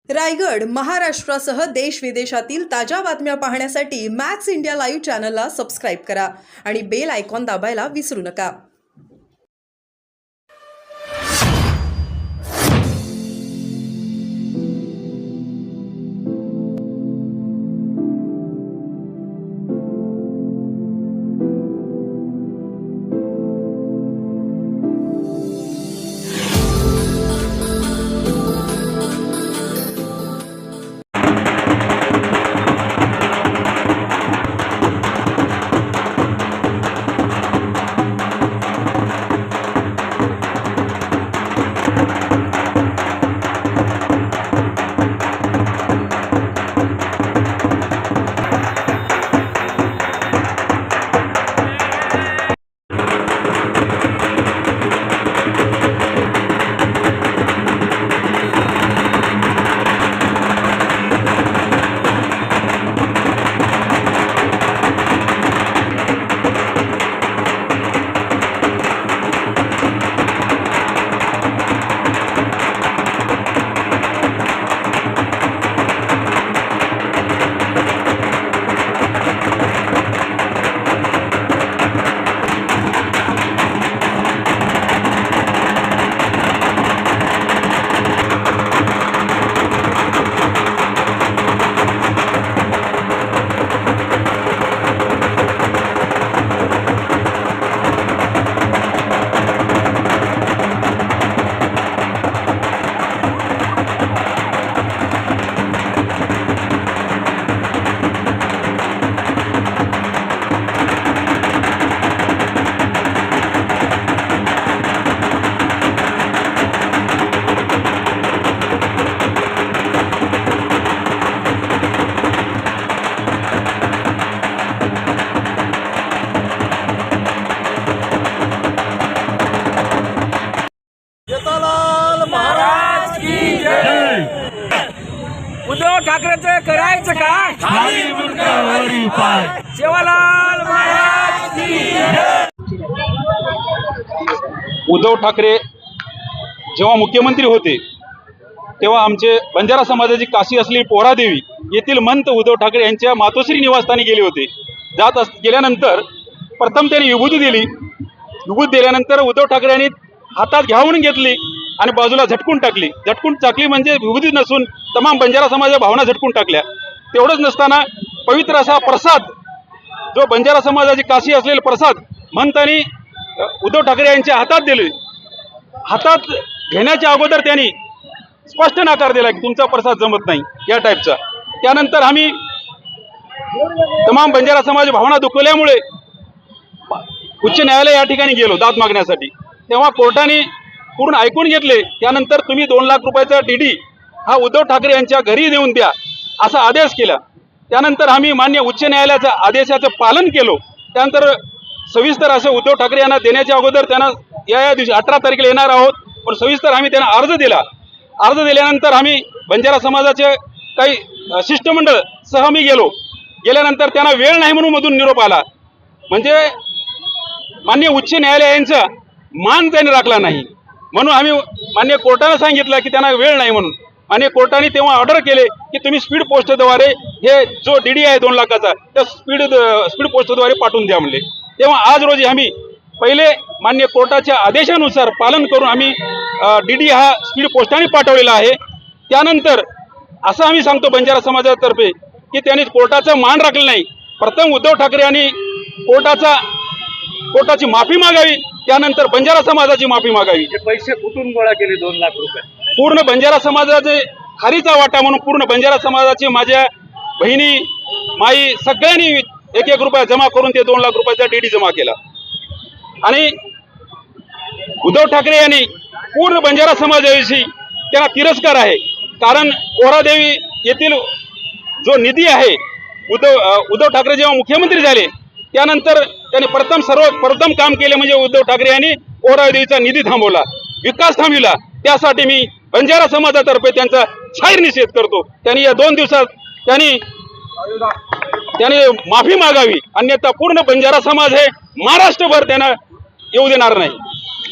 रायगड, महाराष्ट्रासह देश विदेशातील ताज्या बातम्या पाहण्यासाठी मॅक्स इंडिया लाईव्ह चॅनलला सबस्क्राईब करा आणि बेल आयकॉन दाबायला विसरू नका. उद्धव ठाकरेचं करायचं काय? खाली मुंडावरी पाय. सेवालाल महाराज की जय. उद्धव ठाकरे जेव्हा मुख्यमंत्री होते तेव्हा आमचे बंजारा समाजाची काशी असलेली पोहरादेवी येथील महंत उद्धव ठाकरे यांच्या मातोश्री निवासस्थानी गेले होते. गेल्यानंतर प्रथम त्यांनी विभूती दिली. विभूती दिल्यानंतर उद्धव ठाकरे यांनी हातात घ्यावून घेतली आणि बाजूला झटकून टाकली म्हणजे विभूती नसून तमाम बंजारा समाजाच्या भावना झटकून टाकल्या. तेवढंच नसताना पवित्र असा प्रसाद, जो बंजारा समाजाची काशी असलेला प्रसाद महंतांनी उद्धव ठाकरे यांच्या हातात दिले. हातात घेण्याच्या अगोदर त्यांनी स्पष्ट नकार दिला की तुमचा प्रसाद जमत नाही या टाईपचा. त्यानंतर आम्ही तमाम बंजारा समाज भावना दुखवल्यामुळे उच्च न्यायालय या ठिकाणी गेलो दाद मागण्यासाठी. तेव्हा कोर्टाने पूर्ण ऐकून घेतले. त्यानंतर तुम्ही 2 लाख रुपयाचा डीडी हा उद्धव ठाकरे यांच्या घरी देऊन द्या असा आदेश केला. त्यानंतर आम्ही मान्य उच्च न्यायालयाच्या आदेशाचं पालन केलं. त्यानंतर सविस्तर असं उद्धव ठाकरे यांना देण्याच्या अगोदर त्यांना या दिवशी 18 तारखेला येणार आहोत, पण सविस्तर आम्ही त्यांना अर्ज दिला. अर्ज दिल्यानंतर आम्ही बंजारा समाजाचे काही शिष्टमंडळ सह मी गेल्यानंतर त्यांना वेळ नाही म्हणून मधून निरोप आला. म्हणजे मान्य उच्च न्यायालयाचा मान त्यांनी राखला नाही म्हणून आम्ही मान्य कोर्टाने सांगितलं की त्यांना वेळ नाही म्हणून. मान्य कोर्टाने तेव्हा ऑर्डर केले की तुम्ही स्पीड पोस्टद्वारे हे जो डीडी आहे 2 लाखाचा त्या स्पीड पोस्टद्वारे पाठवून द्या म्हणले. तेव्हा आज रोजी आम्ही पहिले मान्य कोर्टाच्या आदेशानुसार पालन करून आम्ही डीडी हा स्पीड पोस्टाने पाठवलेला आहे. त्यानंतर असं आम्ही सांगतो बंजारा समाजातर्फे की त्यांनी कोर्टाचा मान राखलं नाही. प्रथम उद्धव ठाकरे यांनी कोर्टाची माफी मागावी, त्यानंतर बंजारा समाजाची माफी मागावी. हे पैसे कुठून गोळा केले 2 लाख रुपये? पूर्ण बंजारा समाजाचे खारीचा वाटा म्हणून पूर्ण बंजारा समाजाची माझ्या बहिणी माई सगळ्यांनी 1-1 रुपया जमा करून ते 2 लाख रुपयाचा डीडी जमा केला. आणि उद्धव ठाकरे यांनी पूर्ण बंजारा समाजाविषयी त्यांना तिरस्कार आहे. कारण पोहरादेवी येथील जो निधी आहे उद्धव ठाकरे जेव्हा मुख्यमंत्री झाले त्यानंतर त्यांनी प्रथम काम केले म्हणजे उद्धव ठाकरे यांनी पोहरादेवीचा निधी थांबवला, विकास थांबविला. त्यासाठी मी बंजारा समाजातर्फे त्यांचा जाहीर निषेध करतो. त्यांनी या 2 दिवसात त्यांनी माफी मागावी, अन्यथा पूर्ण बंजारा समाज हे महाराष्ट्रभर त्यांना येऊ देणार नाही.